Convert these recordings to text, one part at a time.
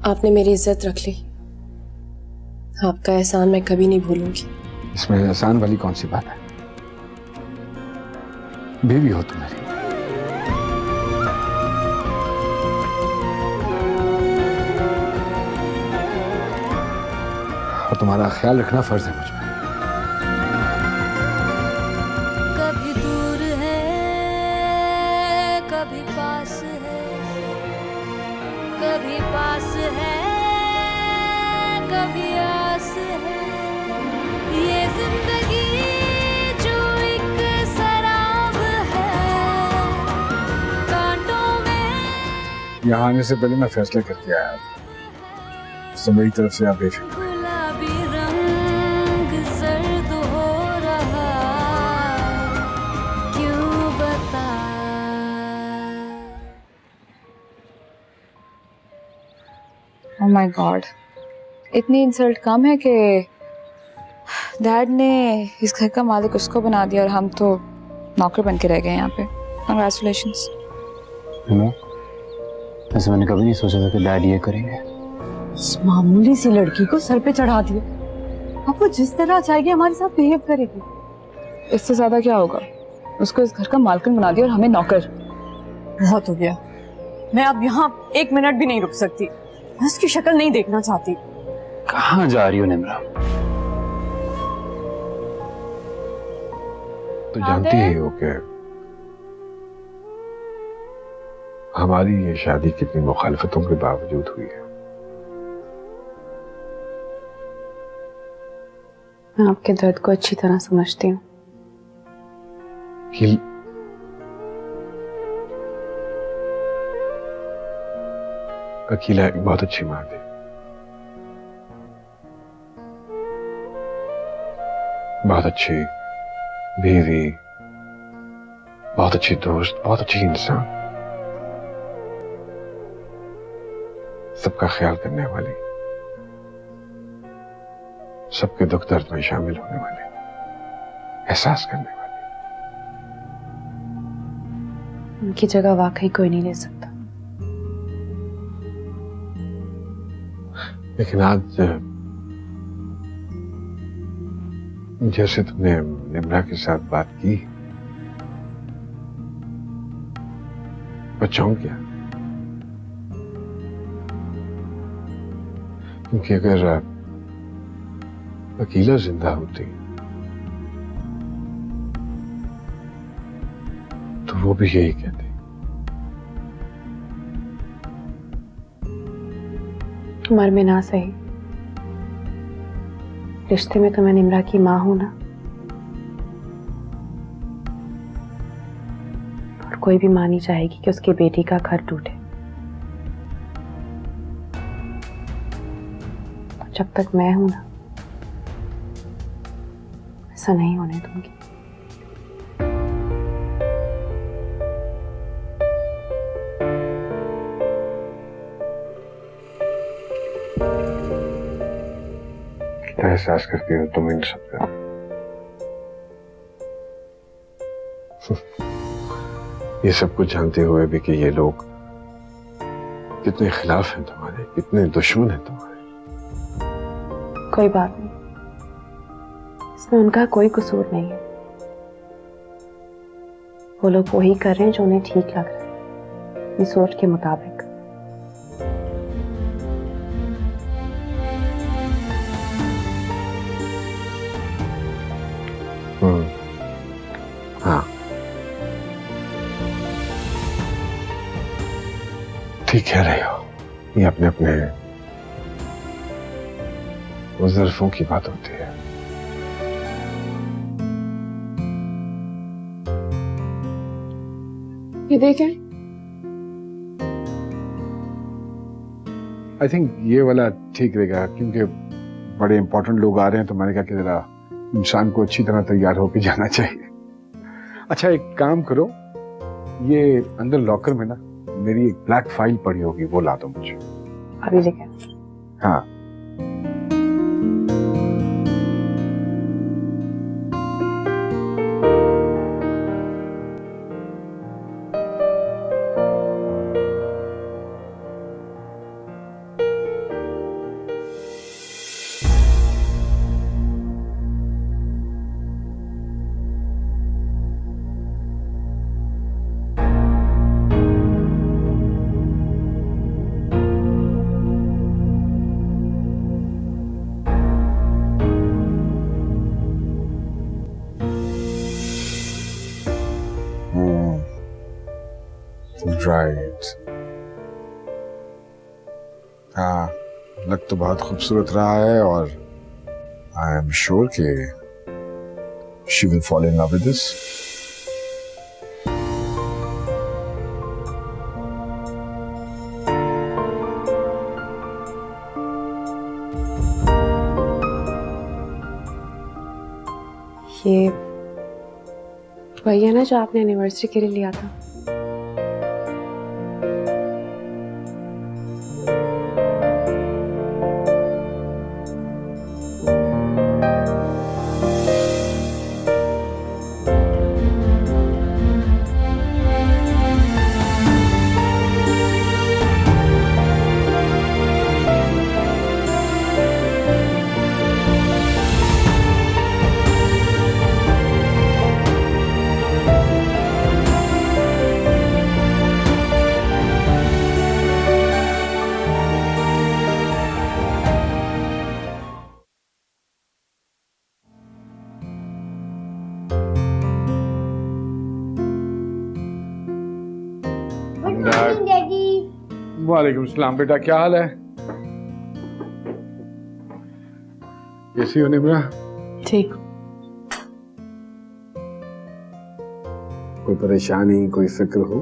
आपने मेरी इज्जत रख ली। आपका एहसान मैं कभी नहीं भूलूंगी। इसमें एहसान वाली कौन सी बात है? बीवी हो तुम मेरी। और तुम्हारा ख्याल रखना फर्ज है मुझ पे। कभी दूर है कभी पास है, कभी पास है कभी आस है, ये जिंदगी जो एक शराब है कांटों में। यहाँ आने से पहले मैं फैसला करके आया था, तो मेरी तरफ से आप बेफिक्र रहिए। गुलाबी रंग सर्द हो रहा, क्यों बता। ओह माय गॉड, इतनी इंसल्ट कम है कि डैड ने इस घर का मालिक उसको बना दिया और हम तो नौकर बन के रह गए यहाँ पे। कंग्रेचुलेशंस। ऐसे मैंने कभी नहीं सोचा था कि डैड ये करेंगे। इस मामूली सी लड़की को सर पे चढ़ा दिया। अब वो जिस तरह चाहेगी हमारे साथ बिहेव करेगी। इससे ज्यादा क्या होगा, उसको इस घर का मालकिन बना दिया और हमें नौकर। बहुत हो गया, मैं अब यहाँ 1 मिनट भी नहीं रुक सकती। मैं उसकी शक्ल नहीं देखना चाहती। कहाँ जा रही हो निम्रा? तो जानती ही हो कि हमारी ये शादी कितनी मुखालफतों के बावजूद हुई है। मैं आपके दर्द को अच्छी तरह समझती हूँ। अकीला एक बहुत अच्छी माँ थी, बहुत अच्छी बीवी, बहुत अच्छी दोस्त, बहुत अच्छी इंसान, सबका ख्याल करने वाली, सबके दुख दर्द में शामिल होने वाली, एहसास करने वाली। उनकी जगह वाकई कोई नहीं ले सकता। लेकिन आज जैसे तुमने निम्रा के साथ बात की, मैं चौंक गया। क्योंकि अगर अकीला जिंदा होती तो वो भी यही कहती। मर में ना सही, रिश्ते में तो मैं निम्रा की माँ हूं ना। और कोई भी माँ नहीं चाहेगी कि उसकी बेटी का घर टूटे। जब तक मैं हूं ना, ऐसा नहीं होने दूंगी। कितना एहसास करती हो तुम इन सब का। ये सब कुछ जानते हुए भी कि ये लोग कितने खिलाफ हैं तुम्हारे, कितने दुश्मन हैं तुम्हारे। कोई बात नहीं, इसमें उनका कोई कसूर नहीं है। वो लोग वही कर रहे हैं जो उन्हें ठीक लग रहा है, अपनी सोच के मुताबिक। हाँ, ठीक कह रहे हो। ये अपने अपने ज़र्फ़ों की बात होती है। ये देखें, आई थिंक ये वाला ठीक रहेगा, क्योंकि बड़े इंपॉर्टेंट लोग आ रहे हैं, तो मैंने कहा कि जरा इंसान को अच्छी तरह तैयार होकर जाना चाहिए। अच्छा, एक काम करो, ये अंदर लॉकर में ना मेरी एक ब्लैक फाइल पड़ी होगी, वो ला दो मुझे। अभी लेके। हाँ, हाँ, लग तो बहुत खूबसूरत रहा है और आई एम श्योर कि she will fall in love with this. ये वही है ना जो आपने एनिवर्सरी के लिए लिया था? वालेकुम सलाम बेटा, क्या हाल है? कैसी हो निम्रा? ठीक। कोई परेशानी, कोई फिक्र हो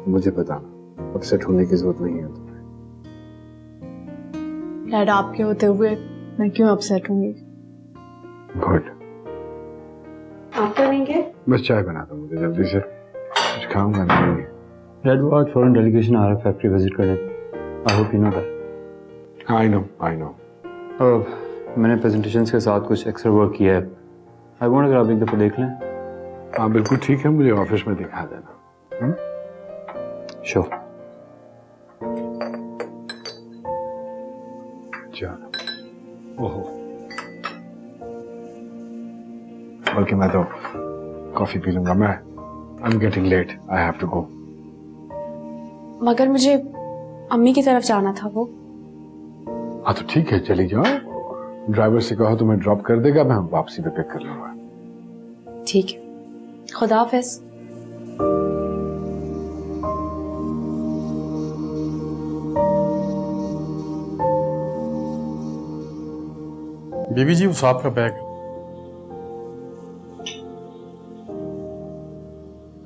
मुझे बताना, अपसेट होने की जरूरत नहीं है तुम्हें। डैड, आपके होते हुए मैं क्यों अपसेट होंगी? गुड। आप करेंगे? बस चाय बना दो मुझे जल्दी से, कुछ खाऊंगा नहीं। डैड वो आज फॉरेन डेलीगेशन आ रहा है फैक्ट्री विजिट करने। I hope you know that. I know. मैंने प्रेजेंटेशंस के साथ कुछ एक्स्ट्रा वर्क किया है। आई वांट अगर आप एक दफ़ा देख लें। हाँ बिल्कुल ठीक है, मुझे ऑफिस में दिखा देना। श्योर। चलो। ओहो, बल्कि मैं तो कॉफी पी लूंगा। मैं I am getting late, I have to go. मगर मुझे अम्मी की तरफ जाना था। वो हाँ तो ठीक है, चली जाओ। ड्राइवर से कहो तुम्हें ड्रॉप कर देगा, मैं वापसी पे पिक कर लूंगा। ठीक है, खुदा हाफिज। बीबी जी, उस आपका बैग।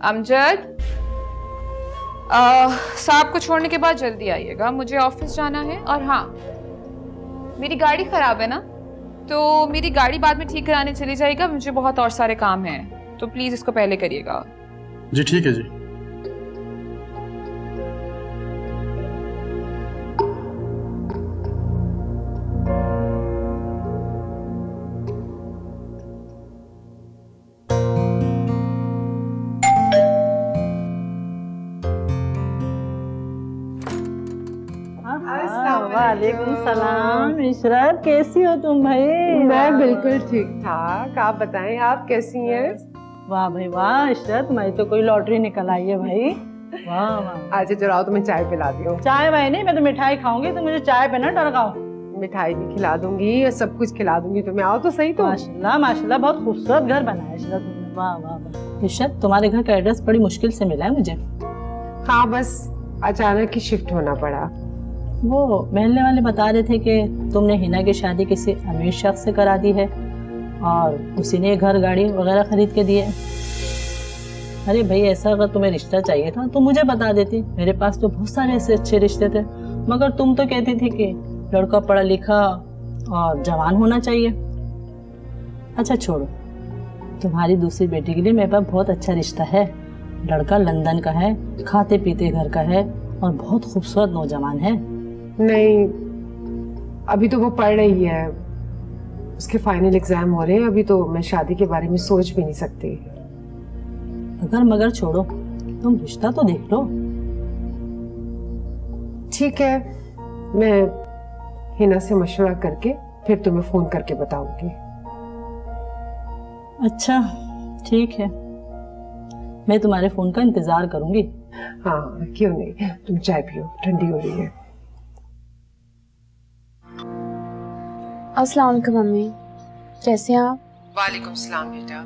अमजद, साहब को छोड़ने के बाद जल्दी आइएगा, मुझे ऑफिस जाना है। और हाँ, मेरी गाड़ी खराब है ना, तो मेरी गाड़ी बाद में ठीक कराने चली जाएगा। मुझे बहुत और सारे काम हैं, तो प्लीज इसको पहले करिएगा। जी ठीक है जी। वालेकुम सलाम। इशरत, कैसी हो तुम भाई? मैं बिल्कुल ठीक ठाक। आप बताएं, आप कैसी हैं? वाह भाई वाह इशरत, मैं तो कोई लॉटरी निकल आई है भाई। वाह वाह। आज चलाओ, तो मैं चाय पिलाती हूँ। चाय भाई नहीं, मैं तो मिठाई खाऊंगी, तो मुझे चाय पे ना टरकाओ। मिठाई भी खिला दूंगी और सब कुछ खिला दूंगी तुम्हें। आओ तो सही। तो माशाल्लाह माशाल्लाह, बहुत खूबसूरत घर बनाया इशरत तुमने। वाह वाह वाह। इशरत, तुम्हारे घर का एड्रेस बड़ी मुश्किल से मिला है मुझे। हाँ, बस अचानक ही शिफ्ट होना पड़ा। वो महल्ले वाले बता रहे थे कि तुमने हिना की शादी किसी अमीर शख्स से करा दी है और उसी ने घर गाड़ी वगैरह खरीद के दिए। अरे भाई, ऐसा अगर तुम्हें रिश्ता चाहिए था तो मुझे बता देती, मेरे पास तो बहुत सारे ऐसे अच्छे रिश्ते थे। मगर तुम तो कहती थी कि लड़का पढ़ा लिखा और जवान होना चाहिए। अच्छा छोड़ो, तुम्हारी दूसरी बेटी के लिए मेरे पास बहुत अच्छा रिश्ता है। लड़का लंदन का है, खाते पीते घर का है और बहुत खूबसूरत नौजवान है। नहीं, अभी तो वो पढ़ रही है, उसके फाइनल एग्जाम हो रहे हैं। अभी तो मैं शादी के बारे में सोच भी नहीं सकती। अगर मगर छोड़ो, तुम रिश्ता तो देख लो। ठीक है, मैं हिना से मशवरा करके फिर तुम्हें फोन करके बताऊंगी। अच्छा ठीक है, मैं तुम्हारे फोन का इंतजार करूंगी। हाँ क्यों नहीं, तुम चाय पियो, ठंडी हो रही है। अस्सलाम वालेकुम मम्मी, कैसे हैं आप? वालेकुम सलाम बेटा,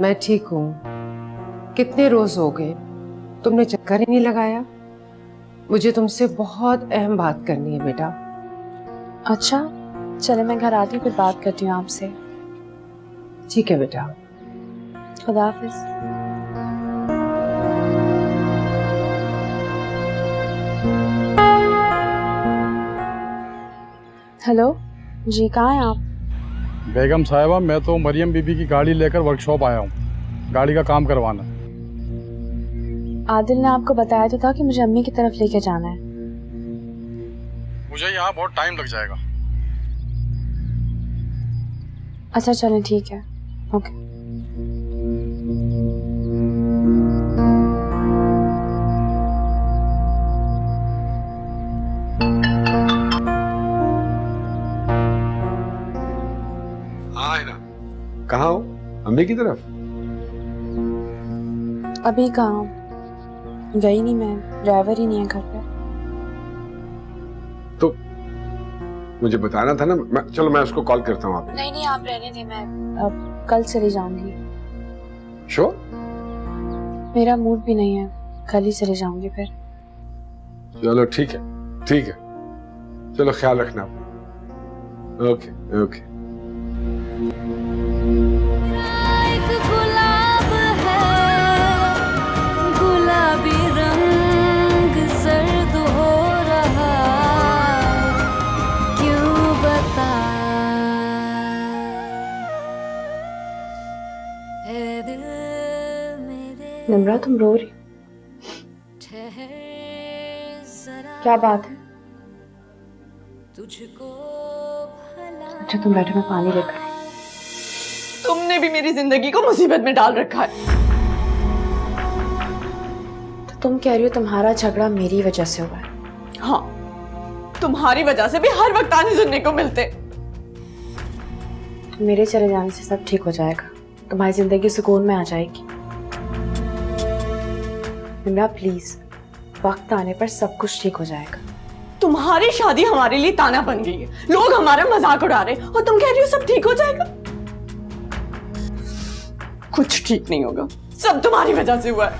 मैं ठीक हूँ। कितने रोज हो गए, तुमने चक्कर ही नहीं लगाया। मुझे तुमसे बहुत अहम बात करनी है बेटा। अच्छा चले, मैं घर आती हूँ फिर बात करती हूँ आपसे। ठीक है बेटा। खुदा हाफिज। हेलो जी, कहाँ हैं आप? बेगम साहिबा, मैं तो मरियम बीबी की गाड़ी लेकर वर्कशॉप आया हूँ, गाड़ी का काम करवाना। आदिल ने आपको बताया तो था कि मुझे अम्मी की तरफ लेके जाना है। मुझे यहाँ बहुत टाइम लग जाएगा। अच्छा चलें, ठीक है, ओके। हाँ है ना, कहाँ हो? अम्मी की तरफ? अभी कहाँ गई नहीं, मैं ड्राइवर ही नहीं है घर पे। तो मुझे बताना था ना। चलो मैं उसको कॉल करता हूँ। आप नहीं नहीं, आप रहने दें, मैं अब कल चली जाऊंगी। श्योर? मेरा मूड भी नहीं है, कल ही चली जाऊंगी फिर। चलो ठीक है, ठीक है, चलो ख्याल रखना। Okay okay. एक गुलाब है, गुलाबी रंग सर्द हो रहा, क्यों बता ए दिल मेरे, निम्रा तुम रो रही? ठहर जरा, क्या बात है? तुझको भला अच्छा तुम बैठो, मैं पानी लेकर। तुमने भी मेरी जिंदगी को मुसीबत में डाल रखा है। तो तुम कह रही हो तुम्हारा झगड़ा मेरी वजह से हुआ है? हाँ, तुम्हारी वजह से भी हर वक्त ताने सुनने को मिलते। तो मेरे चले जाने से सब ठीक हो जाएगा, तुम्हारी जिंदगी सुकून में आ जाएगी। निम्रा प्लीज, वक्त आने पर सब कुछ ठीक हो जाएगा। तुम्हारी शादी हमारे लिए ताना बन गई है, लोग हमारा मजाक उड़ा रहे हैं और तुम कह रही हो सब ठीक हो जाएगा। कुछ ठीक नहीं होगा, सब तुम्हारी वजह से हुआ है।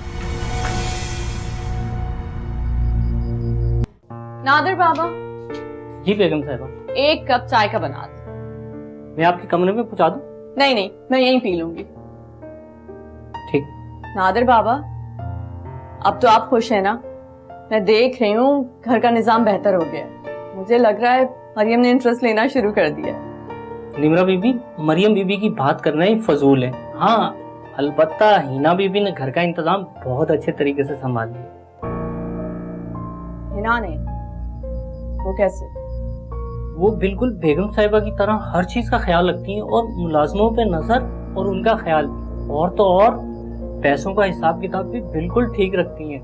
नादिर बाबा, जी बेगम साहिबा, एक कप चाय का बना दो। मैं आपके कमरे में पहुंचा दूं? नहीं नहीं, मैं यहीं पी लूंगी। ठीक। नादिर बाबा, अब तो आप खुश हैं ना? मैं देख रही हूँ घर का निजाम बेहतर हो गया है। मुझे लग रहा है मरियम ने इंटरेस्ट लेना शुरू कर दिया। निम्रा बीबी, मरियम बीबी की बात करना ही फजूल है। हाँ, अलबत्ता हिना बीबी ने घर का इंतजाम बहुत अच्छे तरीके से संभाल लिया। हिना ने? वो कैसे? वो बिल्कुल बेगम साहिबा की तरह हर चीज का ख्याल रखती हैं और मुलाजमों पे नजर और उनका ख्याल, और तो और पैसों का हिसाब किताब भी बिल्कुल ठीक रखती हैं।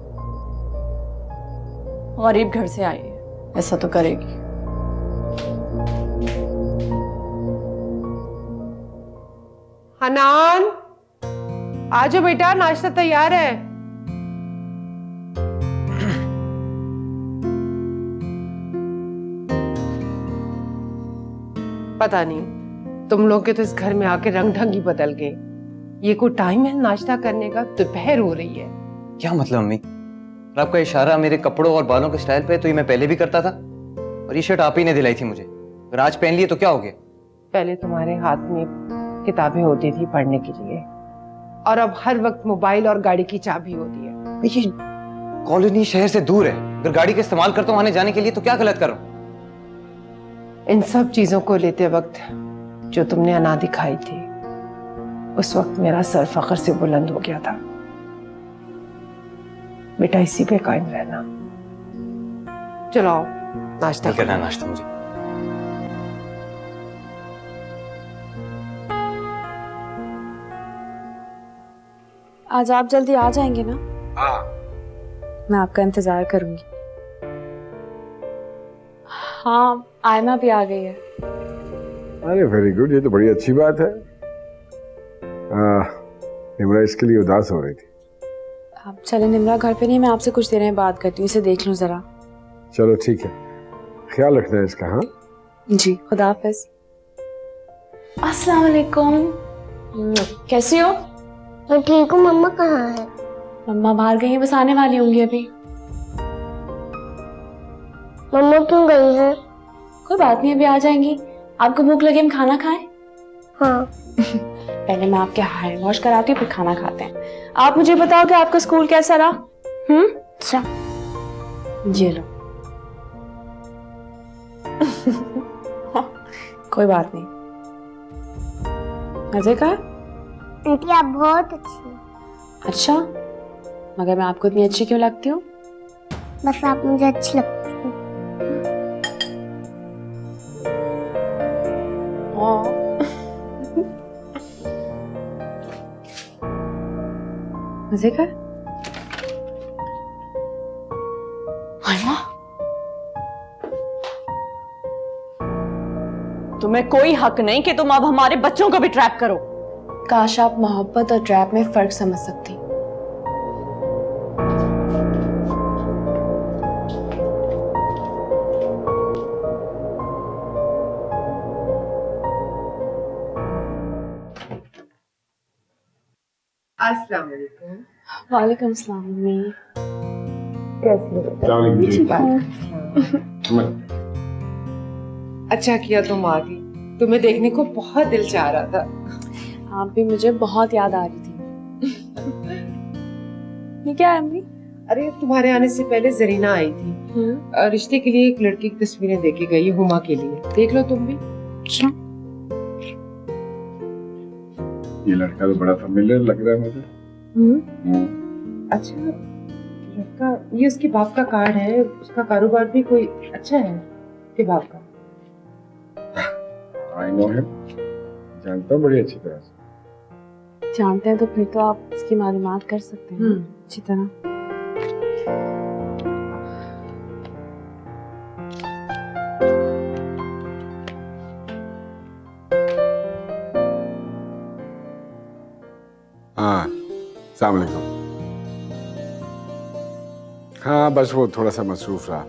गरीब घर से आई है, ऐसा तो करेगी। हनान, आजो बेटा, नाश्ता तैयार है। पता नहीं तुम लोग के तो इस घर में आके रंग ढंग ही बदल गए। ये कोई टाइम है नाश्ता करने का? दोपहर हो रही है। क्या मतलब अम्मी? और आपका इशारा मेरे कपड़ों और बालों के स्टाइल पे तो ये मैं पहले भी करता था, और ये शर्ट आप ही ने दिलाई थी मुझे, अगर आज पहन लिए तो क्या हो गया? पहले तुम्हारे हाथ में किताबें होती थी पढ़ने के लिए, और अब हर वक्त मोबाइल और गाड़ी की चाबी होती है। ये कॉलोनी शहर से दूर है, अगर गाड़ी का इस्तेमाल करता हूँ आने जाने के लिए तो क्या गलत कर रहा हूँ? इन सब चीजों को लेते वक्त जो तुमने अना दिखाई थी, उस वक्त मेरा सर फख्र से बुलंद हो गया था। बेटा इसी पे कायम रहना। चलो आओ नाश्ता नहीं करना नाश्ता मुझे। आज आप जल्दी आ जाएंगे ना? हाँ। मैं आपका इंतजार करूंगी। हाँ, आयमा भी आ गई है। अरे वेरी गुड, ये तो बड़ी अच्छी बात है। निम्रा इसके लिए उदास हो रही थी। आप चले, निम्रा घर पे नहीं, मैं आपसे कुछ देर में बात करती हूँ, इसे देख लूँ जरा। चलो ठीक है, ख्याल रखना है इसका। हाँ जी, खुदा हाफिज। अस्सलाम वालेकुम। कैसी हो? मैं ठीक हूँ। मम्मा कहाँ है? मम्मा बाहर गई हैं, बस आने वाली होंगी अभी। मम्मा क्यों गई है? कोई बात नहीं, अभी आ जाएंगी। आपको भूख लगे हम खाना खाएं? हाँ। पहले मैं आपके हाथ वॉश कराती हूँ, फिर खाना खाते हैं। आप मुझे बताओ कि आपका स्कूल कैसा रहा? अच्छा। ये लो। कोई बात नहीं। मजे का? आंटी आप बहुत अच्छी हैं। अच्छा, मगर मैं आपको इतनी अच्छी क्यों लगती हूँ? बस आप मुझे अच्छी लगती हैं। मजे का? तुम्हें कोई हक नहीं कि तुम अब हमारे बच्चों को भी ट्रैप करो। काश आप मोहब्बत और ट्रैप में फर्क समझ सकती। अस्सलाम वालेकुम। वालेकुम सलाम मम्मी। कैसी हो? अच्छा किया तुम आ गई, तुम्हें देखने को बहुत दिल चाह रहा था। आप भी मुझे बहुत याद आ रही थी। ये क्या है अम्मी? अरे तुम्हारे आने से पहले जरीना आई थी, रिश्ते के लिए एक लड़की की तस्वीरें देके गई, हुमा के लिए। देख लो तुम भी। अच्छा। ये लड़का तो बड़ा फेमिलियर लग रहा है मुझे। अच्छा लड़का, ये उसके बाप का कार्ड है। उसका कारोबार भी कोई अच्छा है उसके बाप का। आई नो हिम, जानता हूँ बड़ी अच्छी तरह से। जानते हैं तो फिर तो आप इसकी मालूमात कर सकते हैं अच्छी तरह। हाँ, अस्सलाम वालेकुम। हाँ बस वो थोड़ा सा मसरूफ रहा।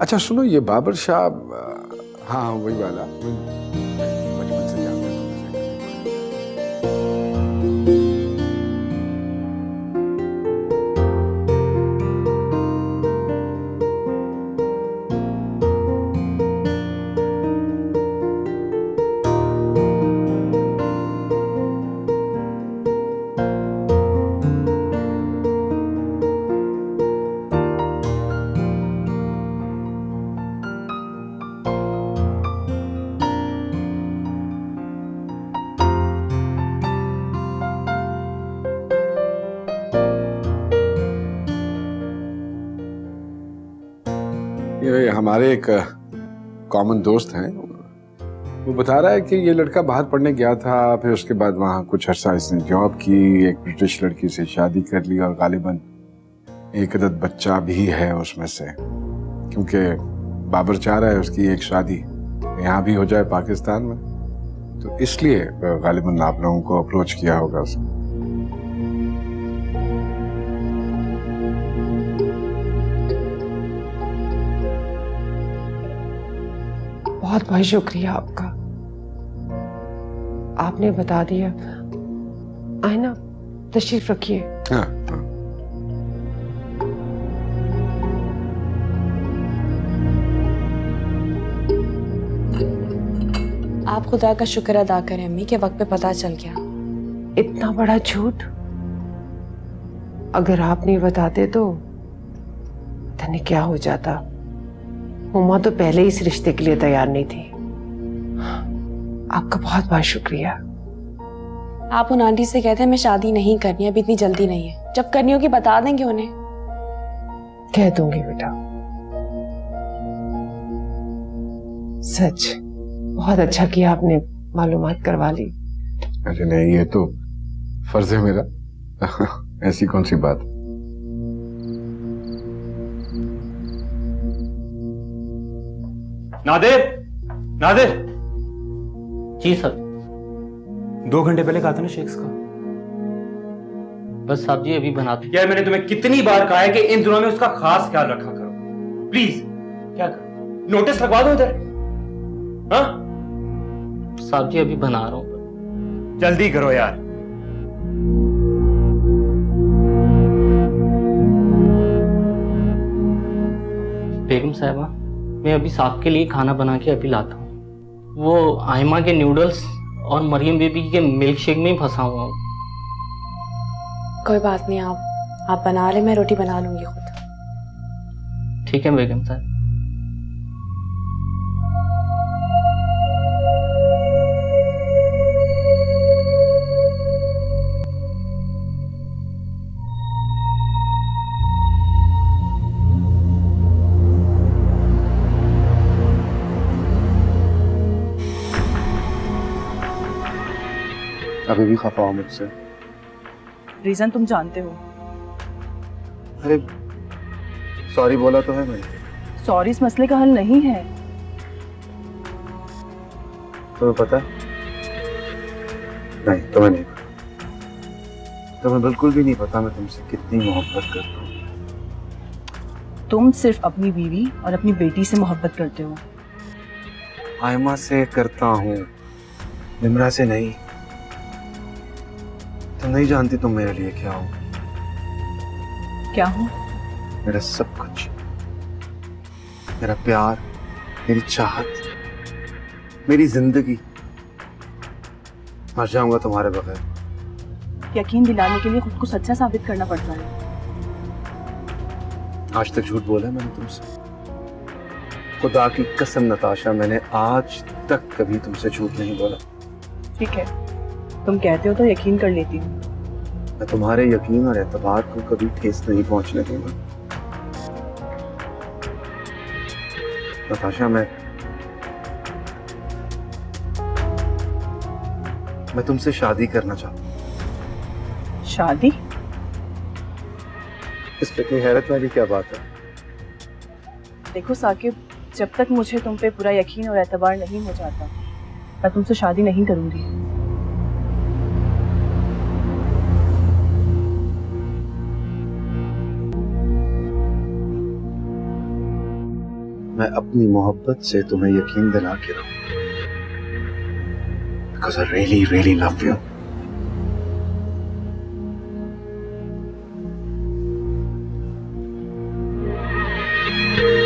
अच्छा सुनो, ये बाबर शाह, हाँ वही वाला, बचपन से जानते हैं। ये हमारे एक कॉमन दोस्त हैं, वो बता रहा है कि ये लड़का बाहर पढ़ने गया था, फिर उसके बाद वहाँ कुछ अर्सा इसने जॉब की, एक ब्रिटिश लड़की से शादी कर ली और गालिबन एक अदद बच्चा भी है उसमें से, क्योंकि बाबर चाह रहा है उसकी एक शादी यहाँ भी हो जाए पाकिस्तान में, तो इसलिए गालिबन आप लोगों को अप्रोच किया होगा उसने। बहुत बहुत शुक्रिया आपका, आपने बता दिया। आए ना, तशरीफ रखिए। हाँ, आप खुदा का शुक्र अदा करें अम्मी के वक्त पे पता चल गया। इतना बड़ा झूठ अगर आप नहीं बताते तो तने क्या हो जाता। हुमा तो पहले ही इस रिश्ते के लिए तैयार नहीं थी। आपका बहुत बहुत शुक्रिया। आप उन आंटी से कहते हैं मैं शादी नहीं करनी है, अभी इतनी जल्दी नहीं है, जब करनी होगी बता देंगे उन्हें। कह दूंगी बेटा। सच बहुत अच्छा किया आपने मालूमात करवा ली। अरे नहीं, ये तो फर्ज है मेरा। ऐसी कौन सी बात। नादिर, नादिर। जी सर। 2 घंटे पहले कहा था ना शेक्स का। बस साहब जी अभी बनाते। यार मैंने तुम्हें कितनी बार कहा है कि इन दिनों में उसका खास ख्याल रखा करो, प्लीज। क्या कर, नोटिस लगवा दो इधर। हाँ साहब जी अभी बना रहा हूँ। जल्दी करो यार। बेगम साहिबा, मैं अभी साहब के लिए खाना बना के अभी लाता हूँ। वो आयमा के नूडल्स और मरियम बेबी के मिल्क शेक में ही फंसा हुआ हूँ। कोई बात नहीं, आप बना ले, मैं रोटी बना लूंगी खुद। ठीक है बेगम साहब। अभी भी खफा हो मुझसे? रीजन तुम जानते हो। अरे सॉरी बोला तो है मैंने। सॉरी इस मसले का हल नहीं है। तुम्हें पता है? नहीं, तुम्हें नहीं पता। तुम्हें बिल्कुल भी नहीं पता मैं तुमसे कितनी मोहब्बत करता हूँ। तुम सिर्फ अपनी बीवी और अपनी बेटी से मोहब्बत करते हो। आयमा से करता हूँ, निमरा से नहीं। तुम नहीं जानती तुम मेरे लिए क्या हो। क्या हो? मेरा सब कुछ, मेरा प्यार, मेरी चाहत, मेरी जिंदगी। मर जाऊंगा तुम्हारे बगैर। यकीन दिलाने के लिए खुद को सच्चा साबित करना पड़ता है। आज तक झूठ बोला मैंने तुमसे? खुदा की कसम नताशा, मैंने आज तक कभी तुमसे झूठ नहीं बोला। ठीक है, तुम कहते हो तो यकीन कर लेती हूँ। मैं तुम्हारे यकीन और एतबार को कभी ठेस नहीं पहुंचने दूंगा। नताशा, मैं तुमसे शादी करना चाहता हूँ। शादी? इस पे इतनी हैरत वाली क्या बात है? देखो साकिब, जब तक मुझे तुम पे पूरा यकीन और एतबार नहीं हो जाता, मैं तुमसे शादी नहीं करूंगी। मैं अपनी मोहब्बत से तुम्हें यकीन दिला के रहूं, because I really, really love you.